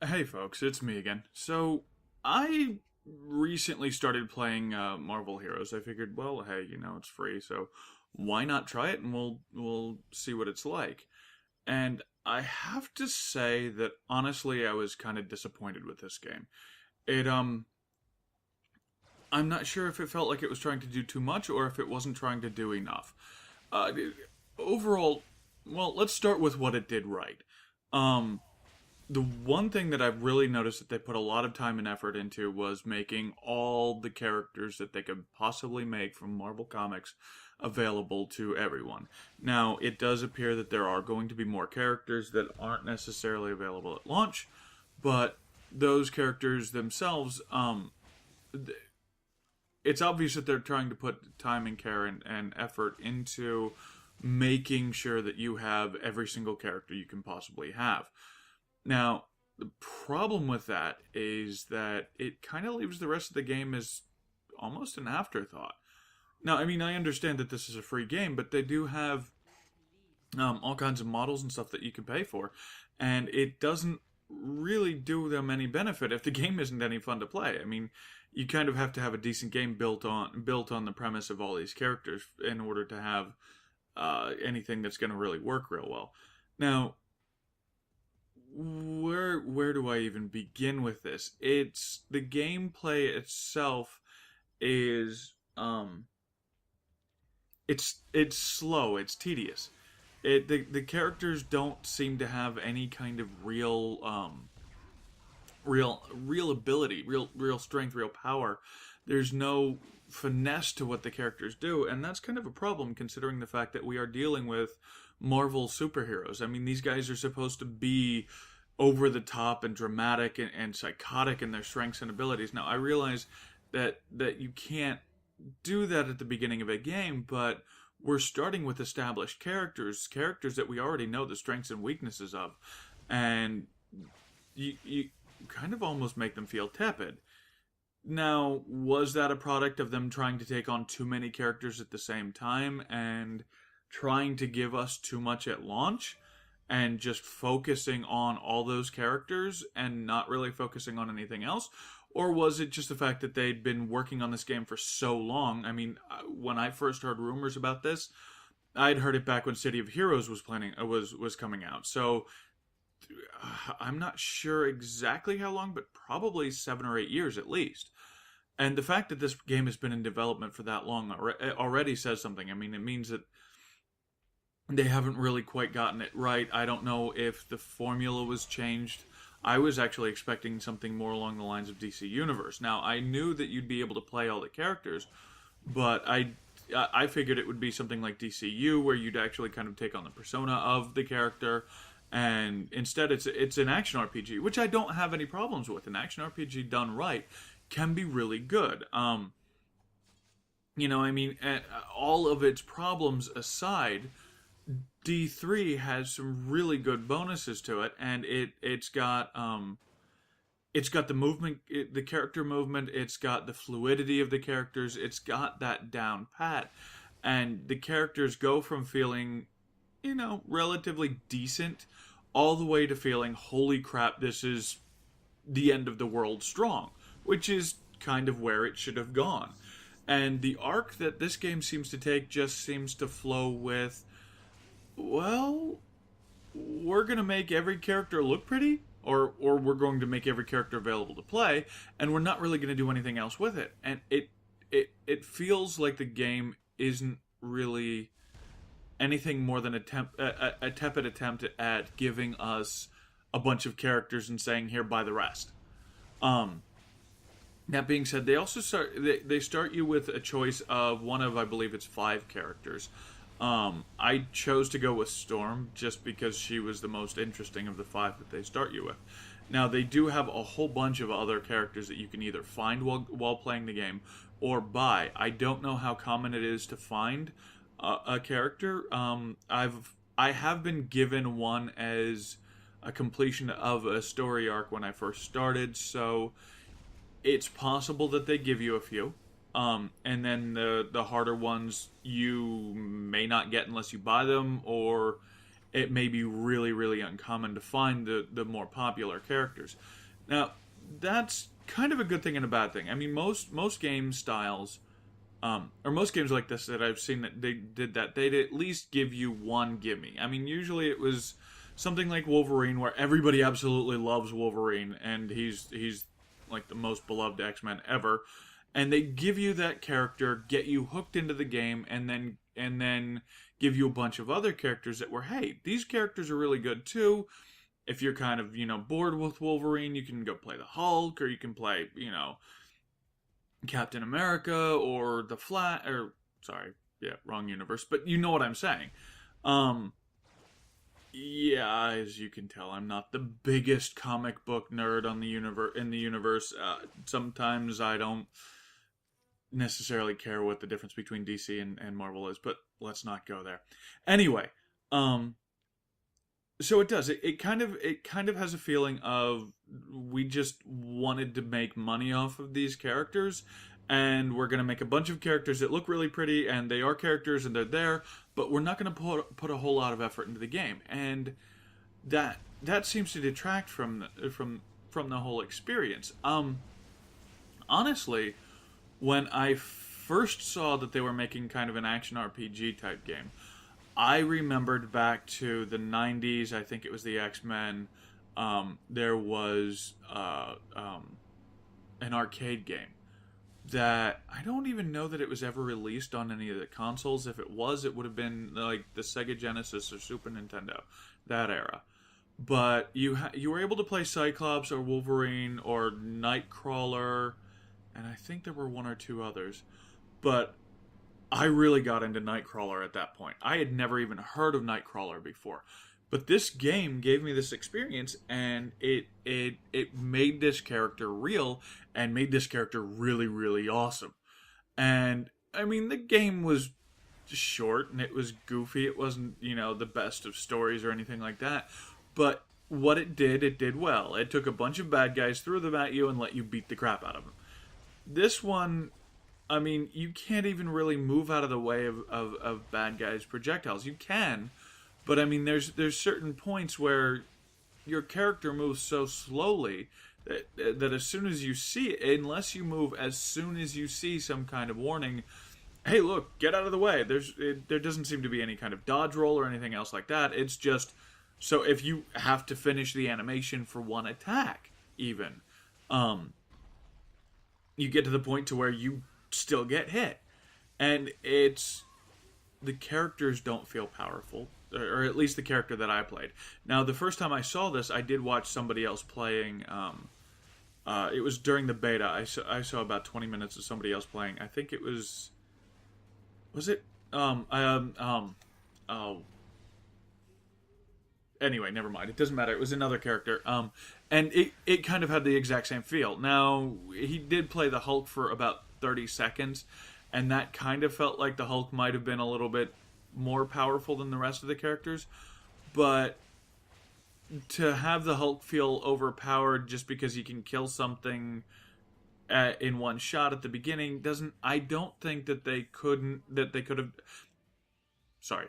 Hey folks, it's me again. So, I recently started playing Marvel Heroes. I figured, well, hey, it's free, so why not try it and we'll see what it's like. And I have to say that honestly I was kind of disappointed with this game. It I'm not sure if it felt like it was trying to do too much or if it wasn't trying to do enough. Uh Overall, well, let's start with what it did right. Um the one thing that I've really noticed that they put a lot of time and effort into was making all the characters that they could possibly make from Marvel Comics available to everyone. Now, it does appear that there are going to be more characters that aren't necessarily available at launch, but those characters themselves, it's obvious that they're trying to put time and care and effort into making sure that you have every single character you can possibly have. Now, the problem with that is that it kind of leaves the rest of the game as almost an afterthought. Now, I mean, I understand that this is a free game, but they do have all kinds of models and stuff that you can pay for, and it doesn't really do them any benefit if the game isn't any fun to play. I mean, you kind of have to have a decent game built on the premise of all these characters in order to have anything that's going to really work real well. Now, where do I even begin with this? It's the gameplay itself is it's slow, it's tedious. The characters don't seem to have any kind of real ability, real strength, real power. There's no finesse to what the characters do, and that's kind of a problem considering the fact that we are dealing with Marvel superheroes. I mean, these guys are supposed to be over the top and dramatic and psychotic in their strengths and abilities. Now, I realize that you can't do that at the beginning of a game, but we're starting with established characters that we already know the strengths and weaknesses of, and you kind of almost make them feel tepid. Now, was that a product of them trying to take on too many characters at the same time and trying to give us too much at launch and just focusing on all those characters and not really focusing on anything else? Or was it just the fact that they'd been working on this game for so long? I mean, when I first heard rumors about this, I'd heard it back when City of Heroes was coming out. So I'm not sure exactly how long, but probably 7 or 8 years at least. And the fact that this game has been in development for that long already says something. I mean, it means that they haven't really quite gotten it right. I don't know if the formula was changed. I was actually expecting something more along the lines of DC Universe. Now, I knew that you'd be able to play all the characters, but I figured it would be something like DCU, where you'd actually kind of take on the persona of the character, and instead it's an action RPG, which I don't have any problems with. An action RPG done right can be really good. I mean, all of its problems aside, D3 has some really good bonuses to it, and it's got the movement, the character movement, it's got the fluidity of the characters, it's got that down pat, and the characters go from feeling, relatively decent, all the way to feeling, holy crap, this is the end of the world strong, which is kind of where it should have gone. And the arc that this game seems to take just seems to flow with, well, we're going to make every character look pretty, or we're going to make every character available to play, and we're not really going to do anything else with it. And it feels like the game isn't really anything more than a tepid attempt at giving us a bunch of characters and saying, here, buy the rest. That being said, they also start you with a choice of one of, I believe it's 5 characters. I chose to go with Storm just because she was the most interesting of the 5 that they start you with. Now, they do have a whole bunch of other characters that you can either find while playing the game or buy. I don't know how common it is to find a character. I have been given one as a completion of a story arc when I first started, so it's possible that they give you a few. And then the harder ones you may not get unless you buy them, or it may be really, really uncommon to find the more popular characters. Now, that's kind of a good thing and a bad thing. I mean, most game styles, or most games like this that I've seen that they did that, they'd at least give you one gimme. I mean, usually it was something like Wolverine, where everybody absolutely loves Wolverine, and he's like the most beloved X-Men ever. And they give you that character, get you hooked into the game, and then give you a bunch of other characters that were, hey, these characters are really good too. If you're kind of, bored with Wolverine, you can go play the Hulk, or you can play, Captain America, or the wrong universe, but you know what I'm saying. Yeah, as you can tell, I'm not the biggest comic book nerd in the universe. Sometimes I don't necessarily care what the difference between DC and Marvel is, but let's not go there. Anyway, so it does. It kind of has a feeling of, we just wanted to make money off of these characters, and we're going to make a bunch of characters that look really pretty, and they are characters, and they're there, but we're not going to put a whole lot of effort into the game, and that seems to detract from the whole experience. Honestly, when I first saw that they were making kind of an action RPG type game, I remembered back to the 90s. I think it was the X-Men. There was an arcade game that I don't even know that it was ever released on any of the consoles. If it was, it would have been like the Sega Genesis or Super Nintendo, that era. But you were able to play Cyclops or Wolverine or Nightcrawler, and I think there were one or two others. But I really got into Nightcrawler at that point. I had never even heard of Nightcrawler before. But this game gave me this experience, and it made this character real, and made this character really, really awesome. And, I mean, the game was short, and it was goofy. It wasn't, the best of stories or anything like that. But what it did well. It took a bunch of bad guys, threw them at you, and let you beat the crap out of them. This one, I mean, you can't even really move out of the way of bad guys' projectiles. You can, but I mean, there's certain points where your character moves so slowly that as soon as you see it, unless you move as soon as you see some kind of warning, hey, look, get out of the way. There doesn't seem to be any kind of dodge roll or anything else like that. It's just, so if you have to finish the animation for one attack, even, you get to the point to where you still get hit. And the characters don't feel powerful, or at least the character that I played. Now, the first time I saw this, I did watch somebody else playing. It was during the beta. I saw about 20 minutes of somebody else playing. I think it was it? Anyway, never mind. It doesn't matter. It was another character. And it kind of had the exact same feel. Now, he did play the Hulk for about 30 seconds, and that kind of felt like the Hulk might have been a little bit more powerful than the rest of the characters. But to have the Hulk feel overpowered just because he can kill something in one shot at the beginning I don't think that they could have. Sorry.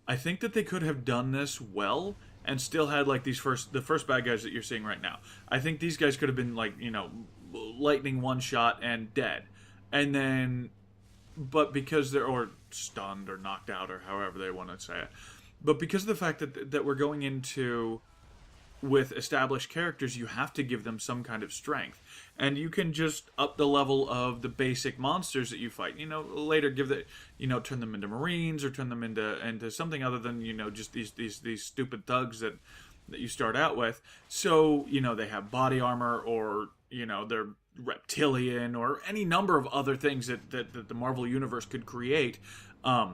I think that they could have done this well and still had like the first bad guys that you're seeing right now. I think these guys could have been like, lightning one shot and dead. And then, but because or stunned or knocked out or however they want to say it. But because of the fact that we're going into with established characters, you have to give them some kind of strength. And you can just up the level of the basic monsters that you fight. Later turn them into Marines or turn them into something other than, just these stupid thugs that you start out with. So, they have body armor, or, they're reptilian, or any number of other things that the Marvel Universe could create. I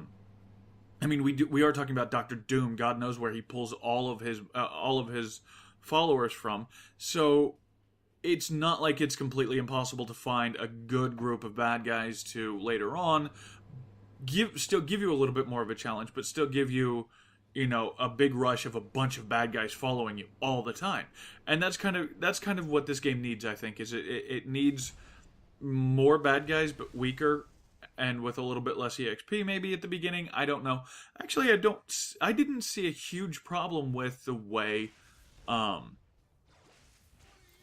mean, we are talking about Doctor Doom. God knows where he pulls all of his followers from. So it's not like it's completely impossible to find a good group of bad guys to later on still give you a little bit more of a challenge, but still give you, a big rush of a bunch of bad guys following you all the time. And that's kind of what this game needs, I think, is it needs more bad guys but weaker and with a little bit less EXP maybe at the beginning. I don't know. Actually, I didn't see a huge problem with the way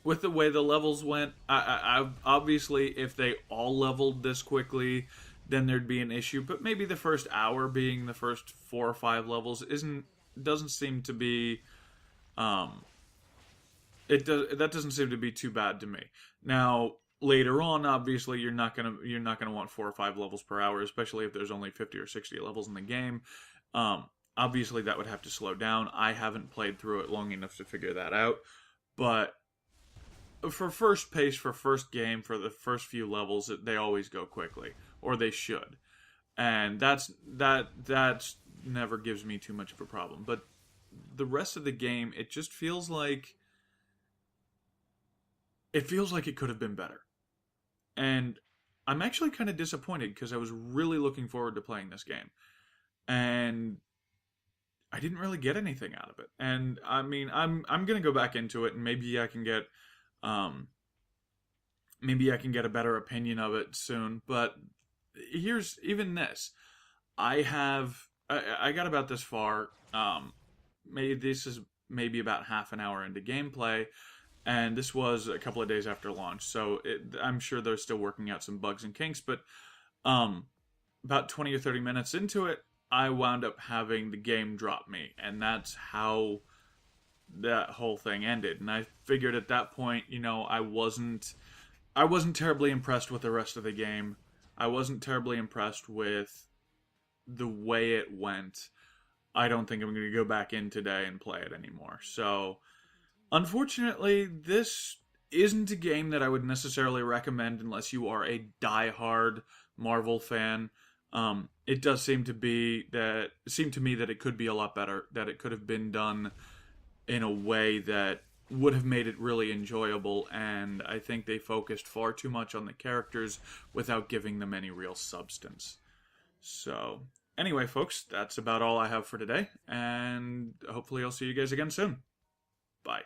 the levels went. I obviously, if they all leveled this quickly, then there'd be an issue. But maybe the first hour being the first 4 or 5 levels doesn't seem to be that doesn't seem to be too bad to me. Now later on, obviously, you're not gonna want 4 or 5 levels per hour, especially if there's only 50 or 60 levels in the game. Obviously, that would have to slow down. I haven't played through it long enough to figure that out, but for first pace, for first game, for the first few levels, they always go quickly, or they should, and that never gives me too much of a problem. But the rest of the game, it just feels like it could have been better, and I'm actually kind of disappointed because I was really looking forward to playing this game, and I didn't really get anything out of it. And I mean, I'm gonna go back into it, and maybe I can get a better opinion of it soon. But here's even this: I got about this far. Maybe this is maybe about half an hour into gameplay, and this was a couple of days after launch, so I'm sure they're still working out some bugs and kinks. But about 20 or 30 minutes into it, I wound up having the game drop me, and that's how that whole thing ended. And I figured at that point, I wasn't terribly impressed with the rest of the game. I wasn't terribly impressed with the way it went. I don't think I'm going to go back in today and play it anymore. So, unfortunately, this isn't a game that I would necessarily recommend unless you are a die-hard Marvel fan. It does seem to me that it could be a lot better, that it could have been done in a way that would have made it really enjoyable, and I think they focused far too much on the characters without giving them any real substance. So, anyway, folks, that's about all I have for today, and hopefully I'll see you guys again soon. Bye.